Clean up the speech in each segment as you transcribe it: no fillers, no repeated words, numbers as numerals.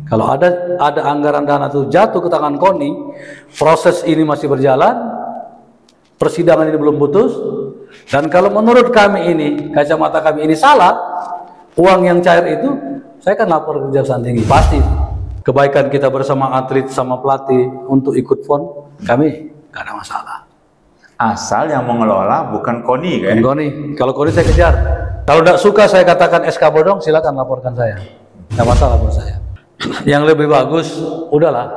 Kalau ada anggaran dana itu jatuh ke tangan KONI, proses ini masih berjalan, persidangan ini belum putus, dan kalau menurut kami ini, kacamata kami ini salah, uang yang cair itu, saya akan lapor ke Kejaksaan Tinggi. Pasti kebaikan kita bersama atlet sama pelatih untuk ikut PON, kami nggak ada masalah. Asal yang mengelola bukan KONI, kan? KONI, kalau KONI saya kejar. Kalau tidak suka saya katakan SK bodong, silakan laporkan saya. Nggak masalah buat saya. Yang lebih bagus, udahlah,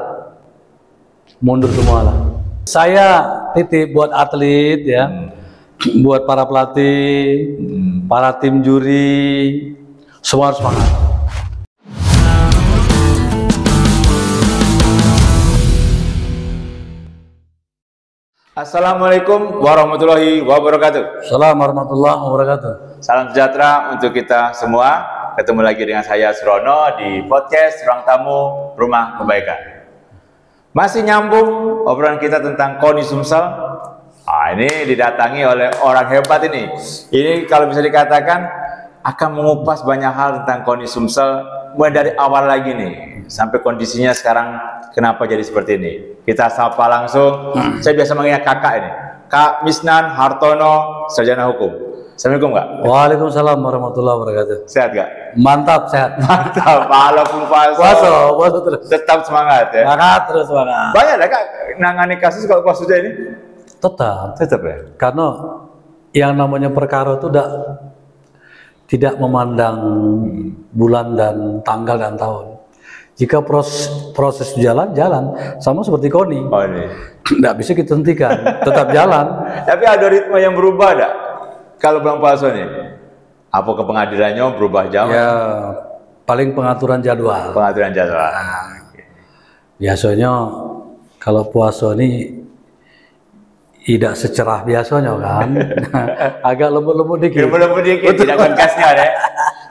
mundur semua lah. Saya titip buat atlet ya, buat para pelatih, para tim juri, semua harus semangat. Assalamualaikum warahmatullahi wabarakatuh. Assalamualaikum warahmatullahi wabarakatuh. Salam sejahtera untuk kita semua. Ketemu lagi dengan saya Surono di podcast Ruang Tamu Rumah Kebaikan. Masih nyambung obrolan kita tentang KONI Sumsel. Ini didatangi oleh orang hebat ini. Ini kalau bisa dikatakan akan mengupas banyak hal tentang KONI Sumsel mulai dari awal lagi nih sampai kondisinya sekarang kenapa jadi seperti ini. Kita sapa langsung. Saya biasa manggilnya kakak ini, Kak Misnan Hartono, sarjana hukum. Assalamualaikum, Kak. Waalaikumsalam warahmatullahi wabarakatuh. Sehat, Kak? Mantap, sehat. Mantap, walaupun puasa terus. tetap semangat ya. Semangat terus, semangat. Banyak lah, Kak, nangani kasus kalau puasa ini? Tetap ya. Karena yang namanya perkara itu tidak memandang bulan dan tanggal dan tahun. Jika proses jalan sama seperti KONI. Oh, ini. Tidak bisa kita hentikan, tetap jalan. Tapi ada ritme yang berubah ada? Kalau bulan puasa nih, apa ke pengadilannya berubah jam? Ya, paling pengaturan jadwal. Pengaturan jadwal. Biasanya kalau puasa ini tidak secerah biasanya kan, agak lembut-lembut dikit. Lembut-lembut dikit, tidak gasnya deh.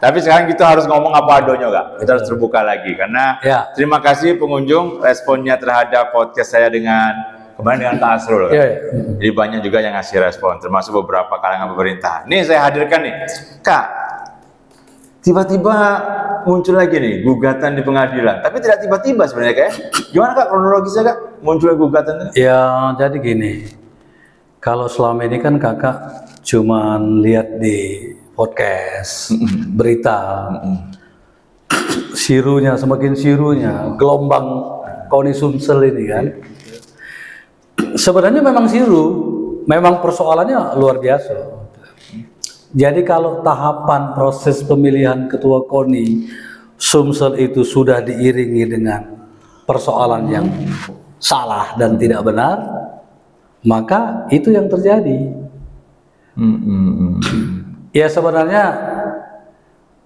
Tapi sekarang kita harus ngomong apa adanya, Kak. Kita harus terbuka lagi karena terima kasih pengunjung responnya terhadap podcast saya kemarin dengan Kak Asrul. Jadi banyak juga yang ngasih respon, termasuk beberapa kalangan pemerintah. Nih saya hadirkan nih, Kak. Tiba-tiba muncul lagi nih gugatan di pengadilan, tapi tidak tiba-tiba sebenarnya, Kak. Gimana, Kak, kronologisnya, Kak? Munculnya gugatannya? Ya, jadi gini. Kalau selama ini kan kakak cuman lihat di podcast, berita, semakin sirunya, gelombang KONI Sumsel ini kan. Sebenarnya memang siru, memang persoalannya luar biasa. Jadi kalau tahapan proses pemilihan ketua KONI Sumsel itu sudah diiringi dengan persoalan yang salah dan tidak benar, maka itu yang terjadi. Ya sebenarnya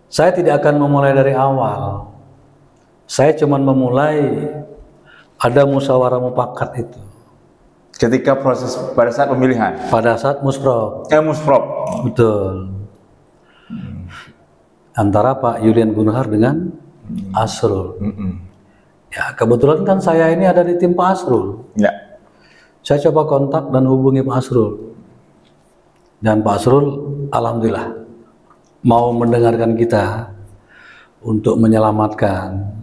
saya tidak akan memulai dari awal. Saya cuma memulai ada musyawarah mufakat itu. Ketika proses pada saat pemilihan? Pada saat musprop. Musprop. Betul. Antara Pak Yulian Gunhar dengan Asrul. Ya kebetulan kan saya ini ada di tim Pak Asrul. Ya. Saya coba kontak dan hubungi Pak Asrul. Dan Pak Asrul alhamdulillah mau mendengarkan kita untuk menyelamatkan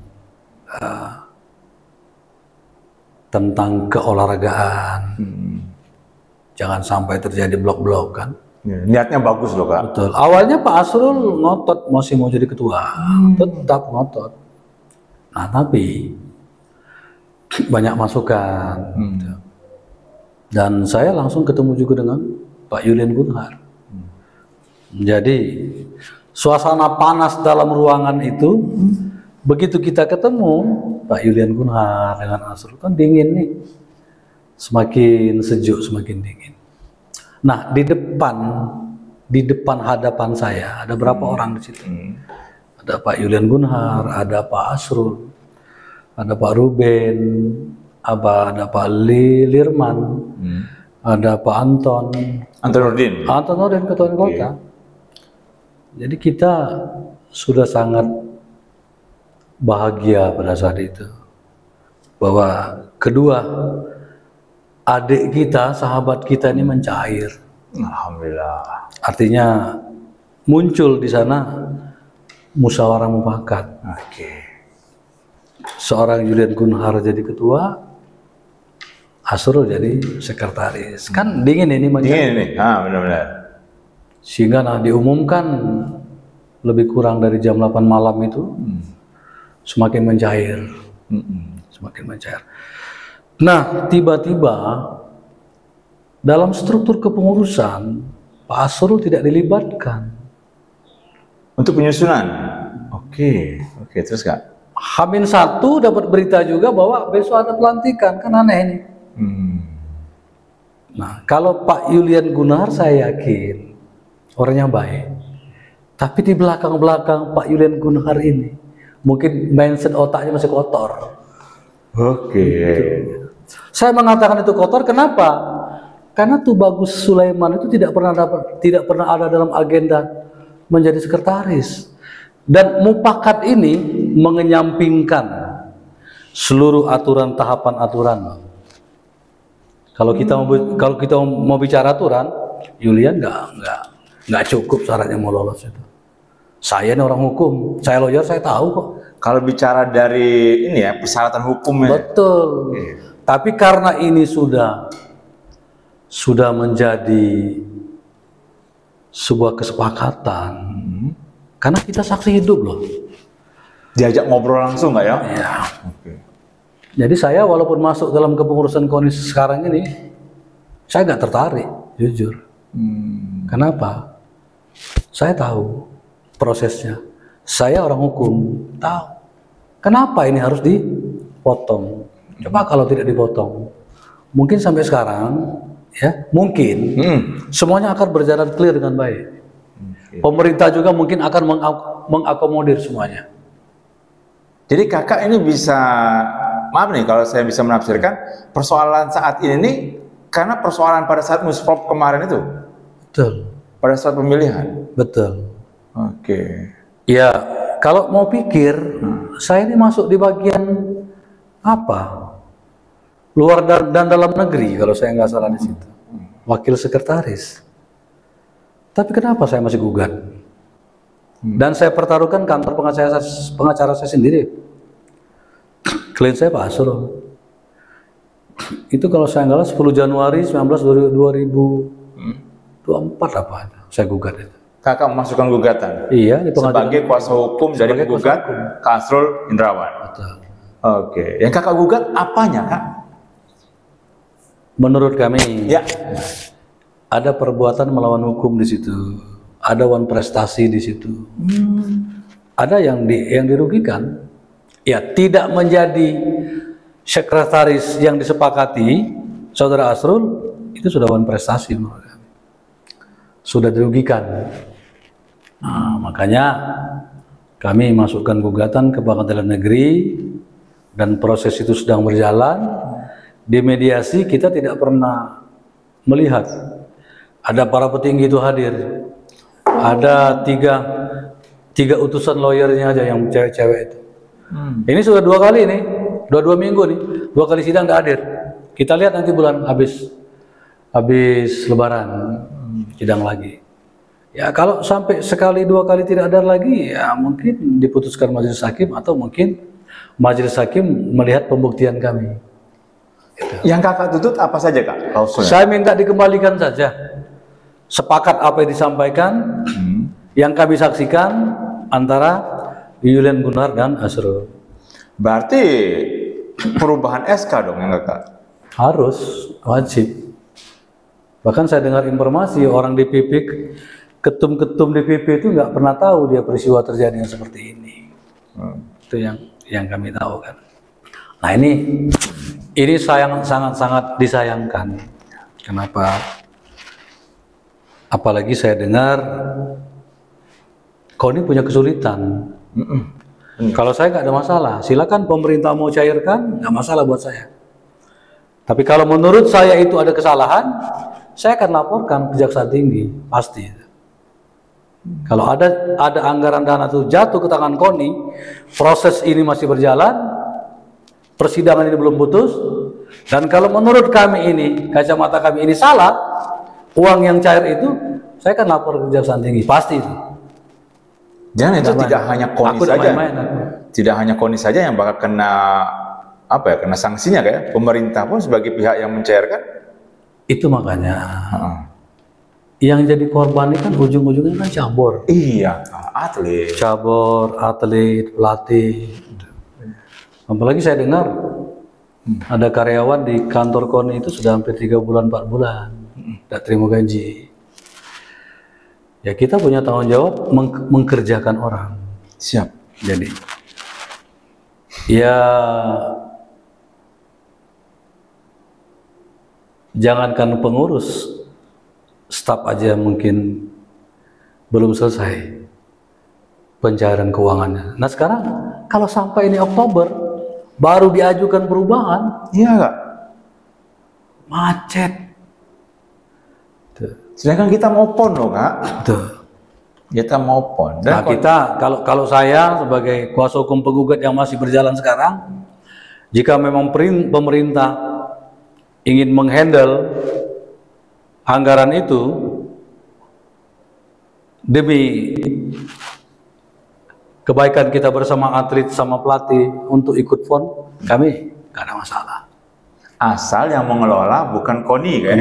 tentang keolahragaan. Jangan sampai terjadi blok-blok kan. Niatnya bagus loh, Kak. Betul. Awalnya Pak Asrul ngotot masih mau jadi ketua. Tetap ngotot. Nah, tapi banyak masukan. Dan saya langsung ketemu juga dengan Pak Yulian Gunhar. Jadi suasana panas dalam ruangan itu begitu kita ketemu Pak Yulian Gunhar dengan Asrul kan dingin nih, semakin sejuk semakin dingin. Nah di depan hadapan saya ada berapa orang di situ? Ada Pak Yulian Gunhar, ada Pak Asrul, ada Pak Ruben, ada Pak Lirman, ada Pak Anton Nurdin ketua kota. Jadi kita sudah sangat bahagia pada saat itu bahwa kedua adik kita, sahabat kita ini mencair. Alhamdulillah. Artinya muncul di sana musyawarah mufakat. seorang Julian Gunhar jadi ketua, Asrul jadi sekretaris. Kan dingin ini macam. Dingin ini, benar-benar. Sehingga diumumkan lebih kurang dari jam 8 malam itu semakin mencair. Semakin mencair. Nah, tiba-tiba dalam struktur kepengurusan Pak Asrul tidak dilibatkan. Untuk penyusunan? Oke, terus Kak? H-1 dapat berita juga bahwa besok ada pelantikan, kan aneh ini. Nah, kalau Pak Julian Gunhar saya yakin orangnya baik. Tapi di belakang-belakang Pak Julian Gunhar ini mungkin mindset otaknya masih kotor. Oke. Saya mengatakan itu kotor kenapa? Karena Tubagus Sulaiman itu tidak pernah ada dalam agenda menjadi sekretaris. Dan mufakat ini mengenyampingkan seluruh aturan, tahapan aturan. Kalau kita mau bicara aturan, Julian nggak cukup syaratnya mau lolos itu. Saya ini orang hukum, saya lawyer, saya tahu kok. Kalau bicara dari ini ya persyaratan hukumnya. Betul. Tapi karena ini sudah menjadi sebuah kesepakatan, karena kita saksi hidup loh. Diajak ngobrol langsung nggak ya? Ya. Jadi saya walaupun masuk dalam kepengurusan KONIS sekarang ini, saya nggak tertarik, jujur. Kenapa? Saya tahu prosesnya. Saya orang hukum, tahu. Kenapa ini harus dipotong? Coba kalau tidak dipotong, mungkin sampai sekarang, ya mungkin semuanya akan berjalan clear dengan baik. Pemerintah juga mungkin akan mengakomodir semuanya. Jadi kakak ini bisa, maaf nih kalau saya bisa menafsirkan, persoalan saat ini nih karena persoalan pada saat Musprop kemarin itu. Betul. Pada saat pemilihan. Betul. Oke. Ya, kalau mau pikir, saya ini masuk di bagian apa? Luar dan dalam negeri kalau saya nggak salah di situ. Wakil sekretaris. Tapi kenapa saya masih gugat? Dan saya pertaruhkan kantor pengacara saya sendiri. Klien saya Pak Asrul. Itu kalau saya nggak salah 10 Januari 2024 apa? Saya gugat itu. Kakak memasukkan gugatan? Iya, di sebagai kuasa hukum dari penggugat Kak Asrul Indrawan. Betul. Oke. Yang kakak gugat apanya, Kak? Menurut kami, ya, ada perbuatan melawan hukum di situ, ada wan prestasi di situ, ada yang dirugikan. Ya, tidak menjadi sekretaris yang disepakati, Saudara Asrul itu sudah wan prestasi menurut kami, sudah dirugikan. Nah, makanya kami masukkan gugatan ke Pengadilan Negeri dan proses itu sedang berjalan. Di mediasi kita tidak pernah melihat ada para petinggi itu hadir. Ada tiga utusan lawyernya aja yang cewek-cewek itu. Ini sudah 2 kali nih, 2 minggu nih, 2 kali sidang nggak hadir. Kita lihat nanti bulan habis Lebaran sidang lagi. Ya kalau sampai sekali 2 kali tidak ada lagi, ya mungkin diputuskan majelis hakim atau mungkin majelis hakim melihat pembuktian kami. Yang kakak tuntut apa saja, Kak? Saya minta dikembalikan saja. Sepakat apa yang disampaikan, yang kami saksikan antara Julian Gunhar dan Asrul. Berarti perubahan SK dong yang kakak? Harus, wajib. Bahkan saya dengar informasi orang DPP, ketum-ketum DPP itu nggak pernah tahu dia peristiwa terjadi yang seperti ini. Itu yang kami tahu kan. Nah ini sangat disayangkan. Kenapa? Apalagi saya dengar KONI punya kesulitan. Kalau saya nggak ada masalah, silakan pemerintah mau cairkan, nggak masalah buat saya. Tapi kalau menurut saya itu ada kesalahan, saya akan laporkan ke Kejaksaan Tinggi, pasti. Kalau ada anggaran dana itu jatuh ke tangan KONI, proses ini masih berjalan, persidangan ini belum putus, dan kalau menurut kami ini, kacamata kami ini salah, uang yang cair itu, saya akan lapor ke Kejaksaan Tinggi, pasti itu. Jangan itu Nggak tidak main. hanya KONI Aku udah saja. main-main, aku. Tidak hanya KONI saja yang bakal kena apa ya, kena sanksinya kayak pemerintah pun sebagai pihak yang mencairkan. Itu makanya Heeh. yang jadi korban ini kan ujung-ujungnya kan cabur. Iya, atlet. Cabur, atlet, pelatih. Apalagi saya dengar ada karyawan di kantor KONI itu sudah hampir 3 bulan, 4 bulan tidak terima gaji. Ya kita punya tanggung jawab mengkerjakan orang. Siap. Jadi ya jangankan pengurus, staf aja mungkin belum selesai pencairan keuangannya. Nah sekarang kalau sampai ini Oktober baru diajukan perubahan, Iya nggak? macet. Tuh. Sedangkan kita mau pon loh kak. Tuh. Kita mau pon. Nah Dan kita kalau saya sebagai kuasa hukum penggugat yang masih berjalan sekarang, jika memang pemerintah ingin menghandle anggaran itu demi kebaikan kita bersama atlet sama pelatih untuk ikut PON, kami nggak ada masalah. asal yang mengelola bukan KONI kan?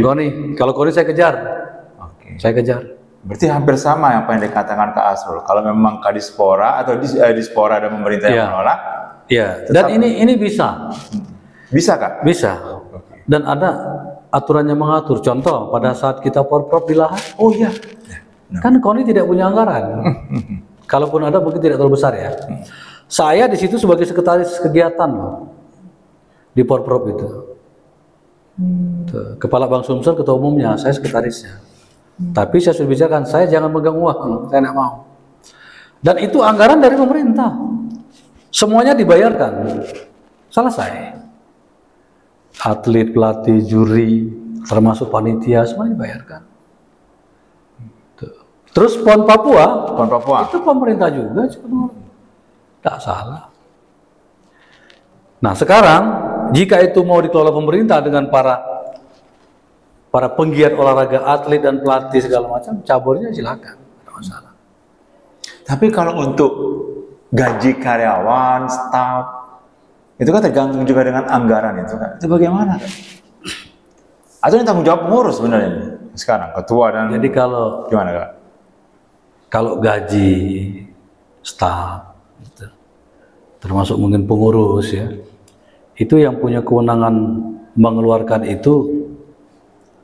Kalau KONI saya kejar, Oke. saya kejar. Berarti hampir sama apa yang dikatakan Kak Asrul. Kalau memang Kadispora atau Dispora dan pemerintah yang Iya. mengelola, Iya. Dan ini bisa, bisa Kak? bisa. Oke. Dan ada aturannya mengatur. Contoh pada saat kita porprov di lahan, Oh iya. kan KONI tidak punya anggaran. Kalaupun ada mungkin tidak terlalu besar ya. Saya di situ sebagai sekretaris kegiatan loh, di porprov itu. Tuh, Kepala Bank Sumsel, ketua umumnya, saya sekretarisnya. Tapi saya sudah bicarakan, saya jangan pegang uang, saya tidak mau. Dan itu anggaran dari pemerintah, semuanya dibayarkan, selesai. Atlet, pelatih, juri, termasuk panitia, semua dibayarkan. Tuh. Terus PON Papua, PON Papua. itu pemerintah juga, tidak salah. Nah sekarang, jika itu mau dikelola pemerintah dengan para penggiat olahraga, atlet dan pelatih segala macam, caburnya silakan, tidak masalah. Tapi kalau untuk gaji karyawan, staf, itu kan tergantung juga dengan anggaran itu kan. Itu bagaimana Kak? Atau ini tanggung jawab pengurus sebenarnya ini? Sekarang ketua dan Jadi kalau gimana Kak? gaji staf, gitu, termasuk mungkin pengurus ya, itu yang punya kewenangan mengeluarkan itu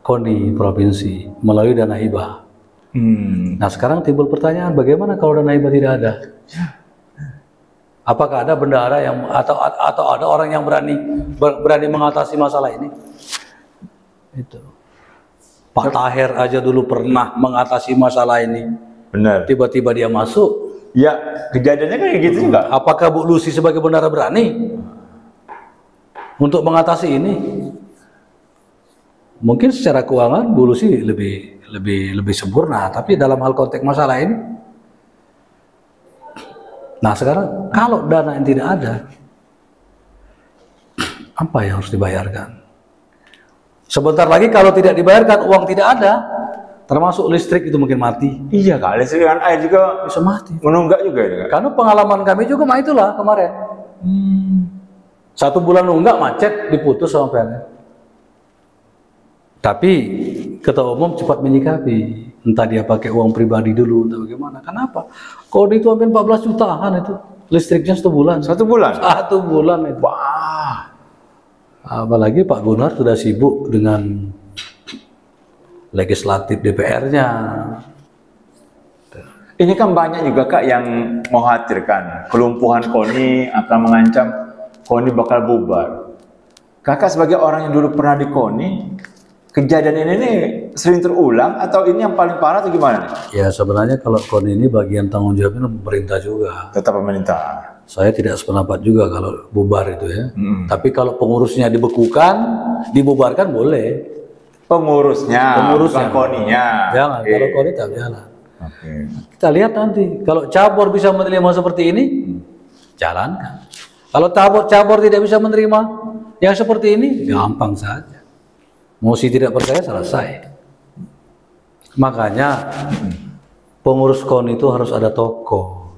KONI provinsi melalui dana hibah. Nah sekarang timbul pertanyaan, bagaimana kalau dana hibah tidak ada? Apakah ada bendahara yang atau ada orang yang berani mengatasi masalah ini? Itu Pak Taher aja dulu pernah mengatasi masalah ini. Benar. Tiba-tiba dia masuk. Ya kejadiannya kayak gitu juga. Apakah Bu Lucy sebagai bendahara berani untuk mengatasi ini? Mungkin secara keuangan Bu Lucy lebih sempurna, tapi dalam hal konteks masalah ini, nah sekarang kalau dana yang tidak ada, apa yang harus dibayarkan? Sebentar lagi kalau tidak dibayarkan, uang tidak ada, termasuk listrik itu mungkin mati, Iya Kak, listrik dan air juga bisa mati. menunggak juga ya Kak. Karena pengalaman kami juga mah itulah kemarin, 1 bulan nunggak macet diputus sama PLN. Tapi ketua umum cepat menyikapi, entah dia pakai uang pribadi dulu, entah bagaimana. Kenapa? Kalau itu hampir 14 jutaan itu listriknya 1 bulan. 1 bulan? 1 bulan itu. Wah. Apalagi Pak Gunnar sudah sibuk dengan legislatif DPR-nya. Ini kan banyak juga Kak yang mengkhawatirkan kelumpuhan KONI akan mengancam KONI bakal bubar. Kakak sebagai orang yang dulu pernah di KONI, kejadian ini sering terulang atau ini yang paling parah atau gimana nih? Ya sebenarnya kalau KONI ini bagian tanggung jawabnya pemerintah juga. Tetap pemerintah. Saya tidak sependapat juga kalau bubar itu ya. Tapi kalau pengurusnya dibekukan, dibubarkan boleh. Pengurusnya, bukan KONI-nya. Jangan, Oke. kalau KONI tak jalan. Oke. Kita lihat nanti, kalau cabur bisa menerima seperti ini, jalankan. Kalau cabur tidak bisa menerima yang seperti ini, gampang saja. Mosi tidak percaya, selesai. Makanya pengurus KONI itu harus ada tokoh.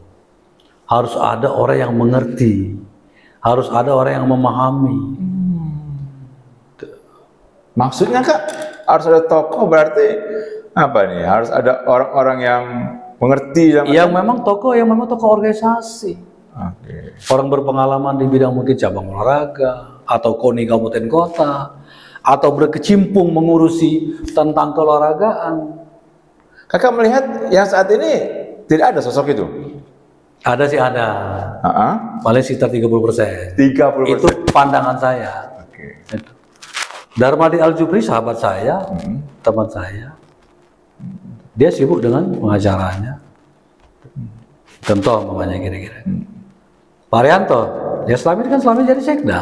harus ada orang yang mengerti, harus ada orang yang memahami. Maksudnya Kak, harus ada tokoh berarti apa nih? Harus ada orang-orang yang mengerti Yang memang tokoh organisasi. Oke. Orang berpengalaman di bidang mungkin cabang olahraga atau KONI kabupaten kota atau berkecimpung mengurusi tentang keolahragaan. Kakak melihat yang saat ini tidak ada sosok itu? Ada sih ada. Paling sekitar 30%. 30%. Itu pandangan saya. Oke. Itu. Darmadi Aljubri sahabat saya, teman saya. Dia sibuk dengan pengacaranya. Contoh namanya kira-kira. Pak Arianto, ya selama ini kan jadi sekda.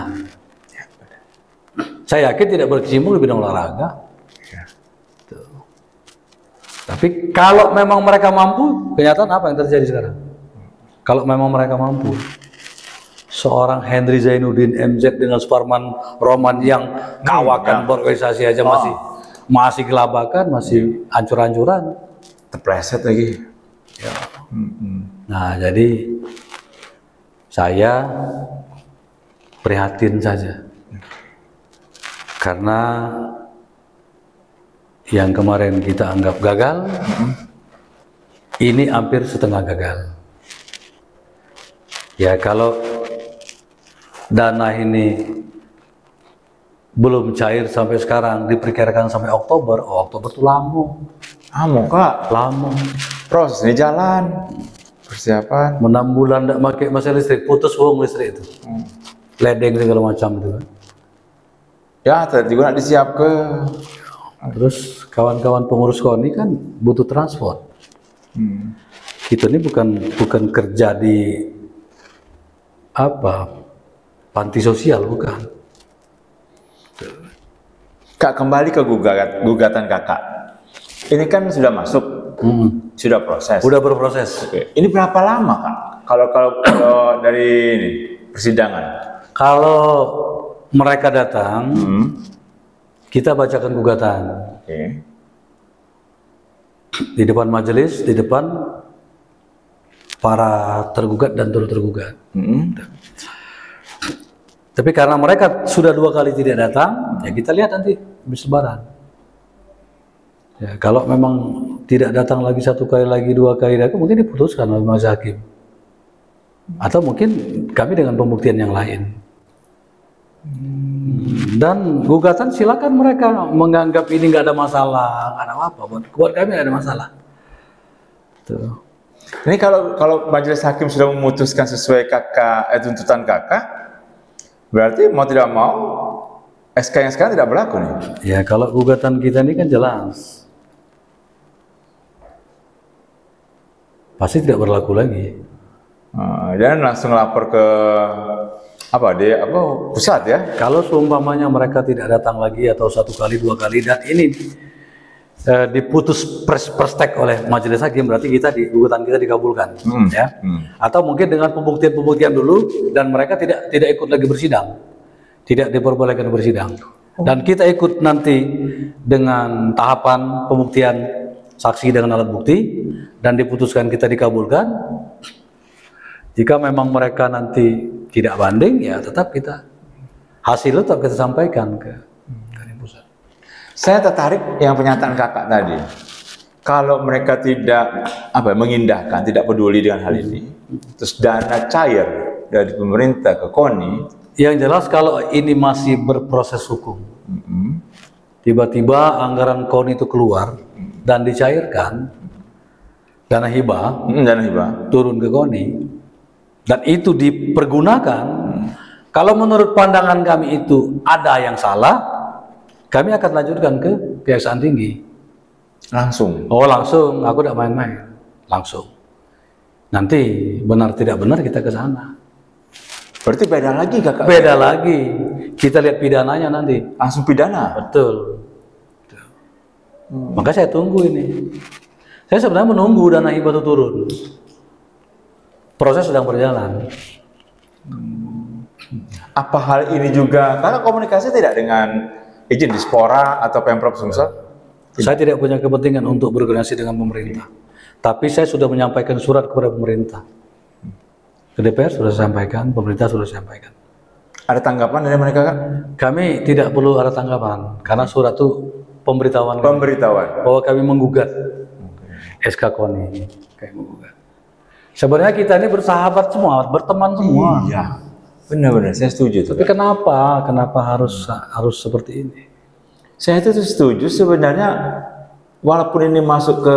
Saya yakin tidak berkecimpung di bidang olahraga. Tuh. Tapi kalau memang mereka mampu, kenyataan apa yang terjadi sekarang? Kalau memang mereka mampu, seorang Henry Zainuddin MZ dengan Suparman Roman yang kawakan berorganisasi aja masih gelabakan, masih hancur-hancuran. Terpleset lagi. Ya. Nah, jadi saya prihatin saja karena yang kemarin kita anggap gagal, ini hampir setengah gagal. Ya, kalau dana ini belum cair sampai sekarang, diperkirakan sampai Oktober. Oktober itu lama. Lama Kak. Lama. Proses ini jalan. Persiapan. 6 bulan tidak pakai mesin listrik, putus uang listrik itu. Ledeng segala macam itu kan. Ya, tadi juga nak disiap ke. Terus kawan-kawan pengurus KONI kan butuh transport. Kita ini bukan kerja di panti sosial, bukan. Kak, kembali ke gugatan Kakak. Ini kan sudah masuk, sudah proses. Udah berproses. Oke. Ini berapa lama Kak? Kalau dari ini persidangan? Kalau mereka datang, kita bacakan gugatan. Oke. Di depan majelis, di depan para tergugat dan turut tergugat. Tapi karena mereka sudah 2 kali tidak datang, ya kita lihat nanti habis lebaran. Ya, kalau memang tidak datang lagi 1 kali lagi, 2 kali lagi, mungkin diputuskan oleh majelis hakim. Atau mungkin kami dengan pembuktian yang lain. Dan gugatan silakan mereka menganggap ini nggak ada masalah, nggak ada apa. Buat kami nggak ada masalah. Tuh. Ini kalau majelis hakim sudah memutuskan sesuai tuntutan Kakak, berarti mau tidak mau SK yang sekarang tidak berlaku nih. Ya, kalau gugatan kita ini kan jelas, pasti tidak berlaku lagi. Dan langsung lapor ke pusat ya. Kalau seumpamanya mereka tidak datang lagi atau 1 kali 2 kali dan ini diputus perstek oleh majelis hakim, berarti gugatan kita dikabulkan, ya. Atau mungkin dengan pembuktian dulu dan mereka tidak ikut lagi bersidang, tidak diperbolehkan bersidang, dan kita ikut nanti dengan tahapan pembuktian saksi dengan alat bukti dan diputuskan kita dikabulkan. Jika memang mereka nanti tidak banding, ya tetap hasilnya tetap kita sampaikan ke pusat. Saya tertarik yang pernyataan Kakak tadi. Kalau mereka tidak mengindahkan, tidak peduli dengan hal ini, terus dana cair dari pemerintah ke KONI. Yang jelas kalau ini masih berproses hukum, tiba-tiba anggaran KONI itu keluar dan dicairkan, dana hibah turun ke KONI, dan itu dipergunakan, kalau menurut pandangan kami itu ada yang salah, kami akan lanjutkan ke Kejaksaan Tinggi. Langsung? Oh langsung, aku tidak main-main, langsung. Nanti benar tidak benar kita ke sana. Berarti beda lagi Kakak? Beda lagi, kita lihat pidananya nanti. Langsung pidana? Betul. Maka saya tunggu ini. Saya sebenarnya menunggu dana hibah itu turun. Proses sedang berjalan. Apa hal ini juga, karena komunikasi tidak dengan izin Dispora atau Pemprov Sumsel? Saya tidak punya kepentingan untuk berkoordinasi dengan pemerintah. Tapi saya sudah menyampaikan surat kepada pemerintah. Ke DPR sudah saya sampaikan, pemerintah sudah saya sampaikan. Ada tanggapan dari mereka, Kak? Kami tidak perlu ada tanggapan, karena surat itu pemberitahuan kami Pemberitahuan. bahwa kami menggugat SK KONI, kayak menggugat. Sebenarnya kita ini bersahabat semua, berteman semua. Iya, benar-benar saya setuju tuh. Tapi kenapa harus seperti ini? Saya itu setuju sebenarnya, walaupun ini masuk ke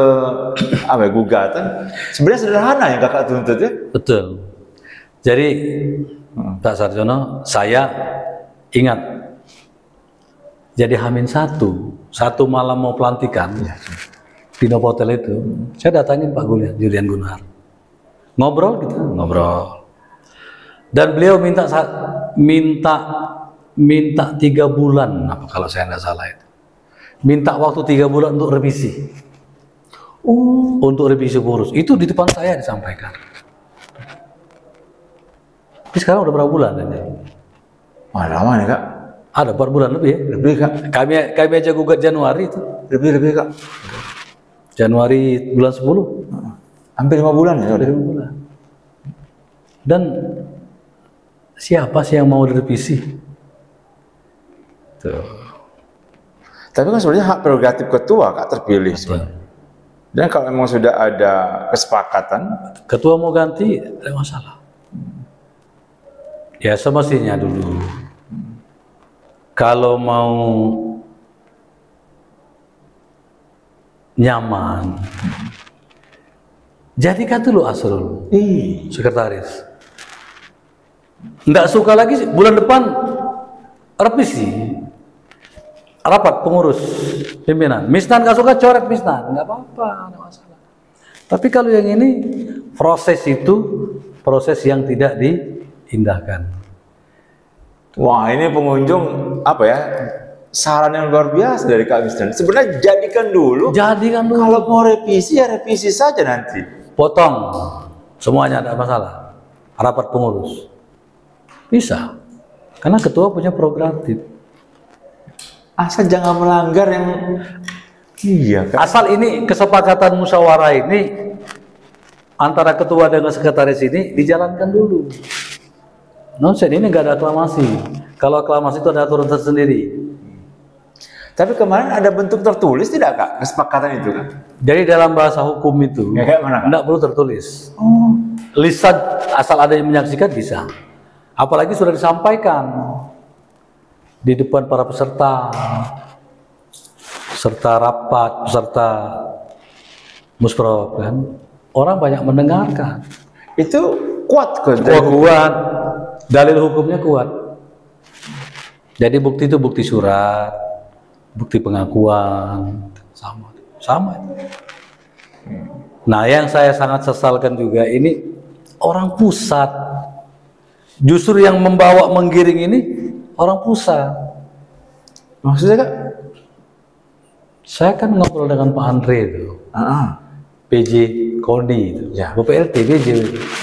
gugatan, sebenarnya sederhana yang Kakak tuntut ya. Betul. Jadi Pak Sarjono, saya ingat jadi H-1 malam mau pelantikan di Novotel itu, saya datangin Pak Julian Gunnar, ngobrol gitu, ngobrol. Dan beliau minta 3 bulan, apa kalau saya nggak salah itu, minta waktu 3 bulan untuk revisi, untuk revisi kurus. Itu di depan saya disampaikan. Tapi sekarang udah berapa bulan ini? Wah, lama nih, Kak. Ada 4 bulan lebih ya? Lebih, Kak. Kami aja gugat Januari itu. Lebih, Kak. Januari bulan 10. Hampir 5 bulan ya. Hampir 5 bulan. Dan siapa sih yang mau direvisi? Tuh. Tapi kan sebenarnya hak prerogatif ketua, Kak, terpilih sebenarnya. Dan kalau memang sudah ada kesepakatan, Ketua mau ganti, tidak masalah. Ya semestinya dulu, kalau mau nyaman, jadikan dulu Asrul sekretaris. Nggak suka lagi bulan depan revisi rapat pengurus pimpinan. Misnan nggak suka, coret Misnan, nggak apa-apa, nggak masalah. Tapi kalau yang ini proses itu proses yang tidak diindahkan. wah ini pengunjung apa ya? Saran yang luar biasa dari Kak Misnan. Sebenarnya jadikan dulu. Jadikan dulu. Kalau mau revisi ya revisi saja nanti. Potong semuanya, tidak masalah. Rapat pengurus bisa, karena ketua punya prerogatif. Asal jangan melanggar yang Kak. Asal ini kesepakatan musyawarah ini antara ketua dengan sekretaris ini dijalankan dulu. Nonsen, ini nggak ada aklamasi. Kalau aklamasi itu ada aturan tersendiri. Tapi kemarin ada bentuk tertulis tidak, Kak? Kesepakatan itu, Kak? Jadi dalam bahasa hukum itu Ya, kayak mana, Kak? nggak perlu tertulis. Lisan asal ada yang menyaksikan bisa. Apalagi sudah disampaikan di depan para peserta rapat, peserta musyawarah, kan? Orang banyak mendengarkan. Itu kuat kok. Kuat. Dalil hukumnya kuat. Jadi bukti itu bukti surat, bukti pengakuan, sama. Nah, yang saya sangat sesalkan juga ini orang pusat. Justru yang menggiring ini orang pusat. Maksudnya, Kak? Saya kan ngobrol dengan Pak Andre itu, PJ KONI itu, Ya. BPLT, PJ.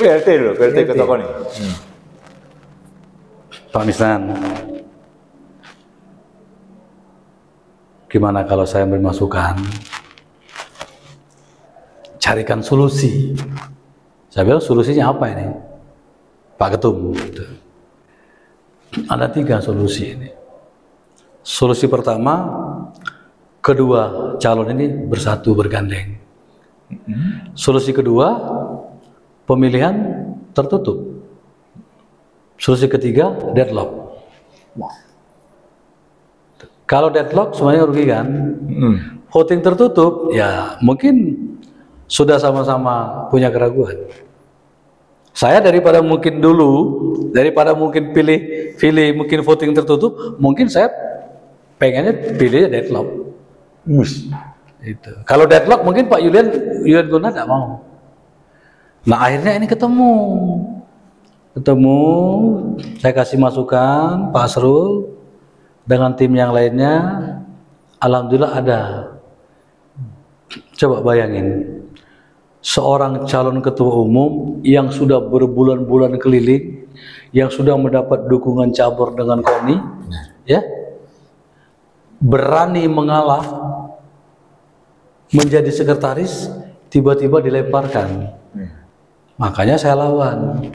PLT loh, PLT Ketua KONI. Pak Misnan, gimana kalau saya beri masukan? Carikan solusi. Saya bilang solusinya apa ini? Pak Ketum. Ada 3 solusi ini. Solusi pertama, kedua calon ini bersatu bergandeng. Solusi kedua, pemilihan tertutup. Solusi ketiga, deadlock. Kalau deadlock semuanya rugi kan? Voting tertutup, ya mungkin sudah sama-sama punya keraguan. Saya daripada mungkin pilih mungkin voting tertutup, mungkin saya pengennya pilih deadlock. Itu. Kalau deadlock mungkin Pak Julian Gunnar tidak mau. Nah akhirnya ini ketemu, saya kasih masukan Pak Asrul dengan tim yang lainnya, alhamdulillah ada. Coba bayangin, seorang calon ketua umum yang sudah berbulan-bulan keliling, yang sudah mendapat dukungan cabur dengan KONI, ya, berani mengalah menjadi sekretaris, tiba-tiba dilemparkan. Makanya saya lawan.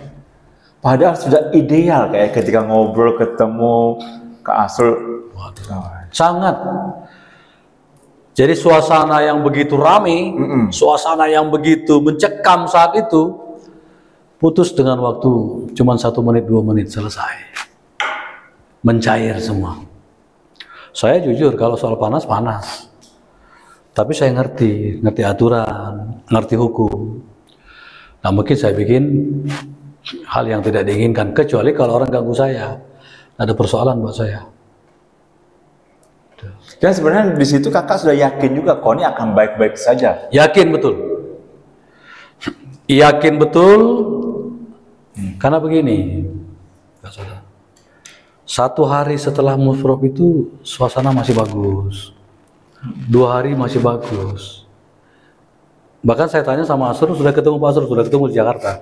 Padahal sudah ideal kayak ketika ngobrol ketemu Kak Asrul. Sangat. Jadi suasana yang begitu ramai, suasana yang begitu mencekam saat itu, putus dengan waktu cuma 1 menit 2 menit selesai. Mencair semua. Saya jujur kalau soal panas, panas. Tapi saya ngerti aturan, ngerti hukum. Nah mungkin saya bikin hal yang tidak diinginkan, kecuali kalau orang ganggu saya, ada persoalan buat saya. Dan sebenarnya di situ kakak sudah yakin juga Koni akan baik-baik saja. Yakin betul. Yakin betul. Karena begini, satu hari setelah musrop itu suasana masih bagus, 2 hari masih bagus. Bahkan saya tanya sama Asrul, sudah ketemu Pak Asrul, sudah ketemu di Jakarta,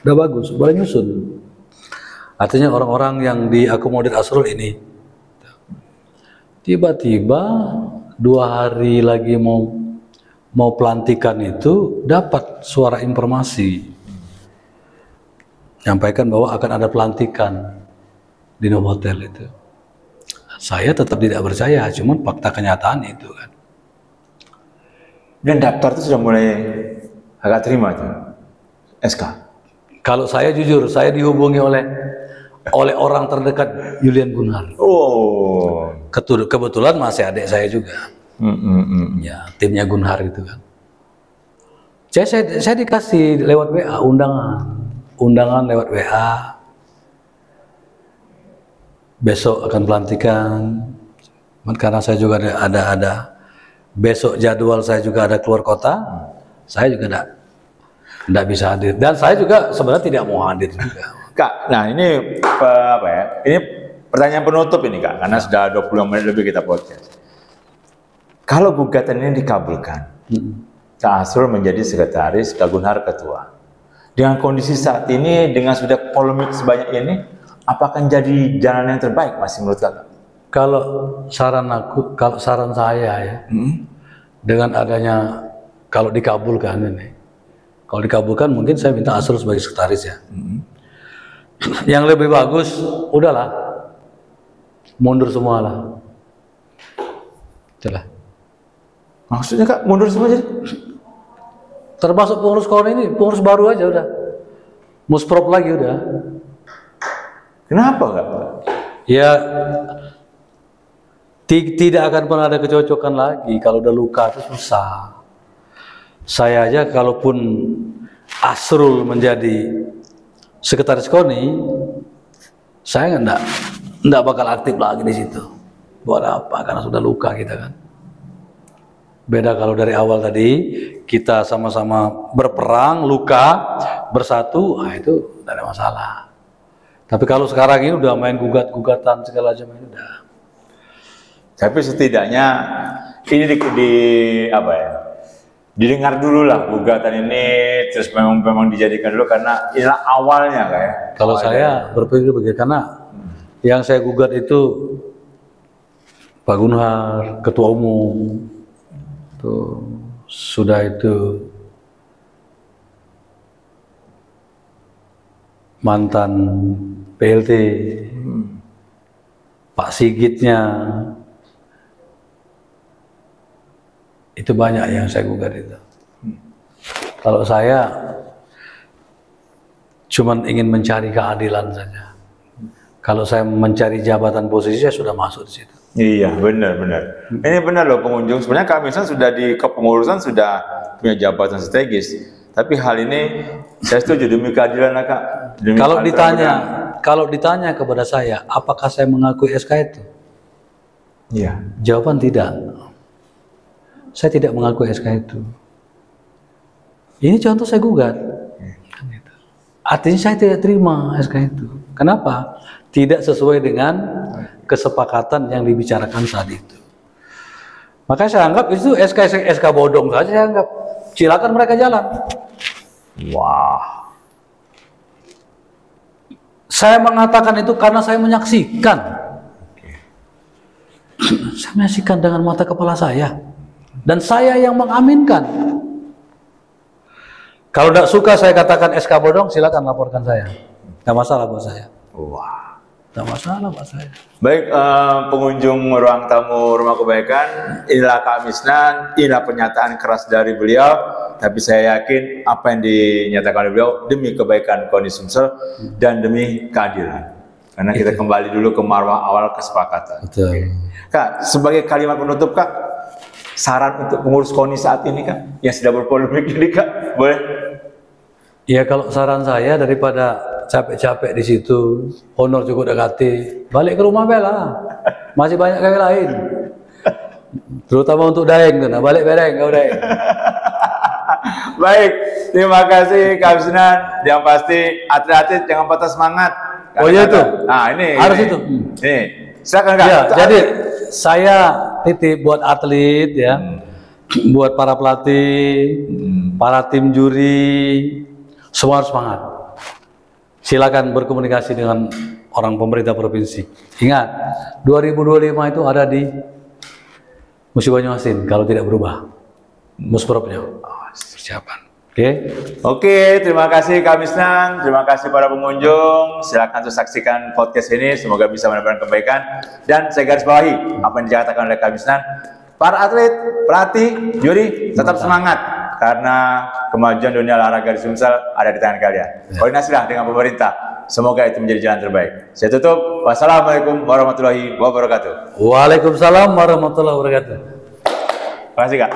udah bagus, boleh nyusun. Artinya orang-orang yang diakomodir Asrul ini tiba-tiba 2 hari lagi mau pelantikan itu dapat suara informasi nyampaikan bahwa akan ada pelantikan di Novotel itu. Saya tetap tidak percaya, cuman fakta kenyataan itu kan. Dan daftar itu sudah mulai agak terima tuh SK. Kalau saya jujur, saya dihubungi oleh orang terdekat Julian Gunnar. Oh. Kebetulan masih adik saya juga. Ya, timnya Gunnar itu kan. Saya dikasih lewat WA undangan lewat WA. Besok akan pelantikan. Karena saya juga ada besok jadwal saya juga ada keluar kota. Saya juga tidak bisa hadir. Dan saya juga sebenarnya tidak mau hadir juga. Kak, nah ini apa ya? Ini pertanyaan penutup ini Kak, karena sudah 20 menit lebih kita podcast. Kalau gugatan ini dikabulkan, Kak Asrul menjadi sekretaris, Kak Gunnar ketua. Dengan kondisi saat ini, dengan sudah polemik sebanyak ini, apakah jadi jalan yang terbaik masih menurut Kakak? Kalau saran saya ya, dengan adanya kalau dikabulkan ini, kalau dikabulkan mungkin saya minta Asrul sebagai sekretaris ya. Yang lebih bagus, udahlah, mundur semua lah. Itulah. Maksudnya Kak, mundur semua jadi? Termasuk pengurus KON ini, pengurus baru aja udah. Musprop lagi udah. Kenapa Kak? Ya, tidak akan pernah ada kecocokan lagi. Kalau udah luka itu susah. Saya aja kalaupun Asrul menjadi sekretaris KONI, saya enggak bakal aktif lagi di situ. Buat apa? Karena sudah luka kita kan. Beda kalau dari awal tadi kita sama-sama berperang, luka, bersatu, itu tidak ada masalah. Tapi kalau sekarang ini udah main gugatan segala macam ini udah. Tapi setidaknya ini apa ya? Didengar dulu lah gugatan ini, terus memang dijadikan dulu karena inilah awalnya kayak. Kalau saya berpikir begitu, karena yang saya gugat itu Pak Gunnar, ketua umum, tuh sudah itu mantan PLT, Pak Sigitnya. Itu banyak yang saya gugat itu. Kalau saya cuman ingin mencari keadilan saja. Kalau saya mencari jabatan posisi, saya sudah masuk di situ. Iya, benar. Ini benar loh pengunjung. Sebenarnya kami sudah di kepengurusan sudah punya jabatan strategis. Tapi hal ini saya setuju demi keadilan Kak. Kalau ditanya kepada saya, apakah saya mengakui SK itu? Iya. Jawaban tidak. Saya tidak mengakui SK itu. Ini contoh saya gugat. Artinya saya tidak terima SK itu. Kenapa? Tidak sesuai dengan kesepakatan yang dibicarakan saat itu. Maka saya anggap itu SK bodong saja. Saya anggap silakan mereka jalan. Wah. Saya mengatakan itu karena saya menyaksikan. Saya menyaksikan dengan mata kepala saya. Dan saya yang mengaminkan. Kalau tidak suka saya katakan SK bodong, silakan laporkan saya. Nggak masalah buat saya. Wah. Nggak masalah buat saya. Baik, pengunjung ruang tamu Rumah Kebaikan, inilah Kak Misnan, inilah pernyataan keras dari beliau, tapi saya yakin apa yang dinyatakan oleh beliau demi kebaikan KONI Sumsel dan demi keadilan. Karena kita kembali dulu ke marwah awal kesepakatan. Betul. Kak, sebagai kalimat penutup Kak, saran untuk pengurus KONI saat ini Kak, yang sudah berpolemik ini Kak, boleh? Ya kalau saran saya daripada capek-capek di situ, honor cukup dekati, balik ke rumah bela. Masih banyak kami lain. Terutama untuk Daeng tuh, nah balik bereng kau Daeng. Baik, terima kasih Kak Misnan. Yang pasti atlet-atlet jangan patah semangat. Oh iya itu. Nah ini harus ini. itu. Ini, silakan Kak. Ya, jadi saya titip buat atlet ya, buat para pelatih, para tim juri, semua harus semangat. Silakan berkomunikasi dengan orang pemerintah provinsi. Ingat, 2025 itu ada di Museum Banyuasin kalau tidak berubah. Muspropnya. Persiapan. Oke, terima kasih Kak Misnan, terima kasih para pengunjung. Silakan terus saksikan podcast ini, semoga bisa mendapatkan kebaikan. Dan saya garis bawahi apa yang dikatakan oleh Kak Misnan. Para atlet, pelatih, juri, tetap semangat karena kemajuan dunia olahraga di Sumsel ada di tangan kalian. Koordinasilah dengan pemerintah. Semoga itu menjadi jalan terbaik. Saya tutup. Wassalamualaikum warahmatullahi wabarakatuh. Waalaikumsalam warahmatullahi wabarakatuh. Terima kasih Kak.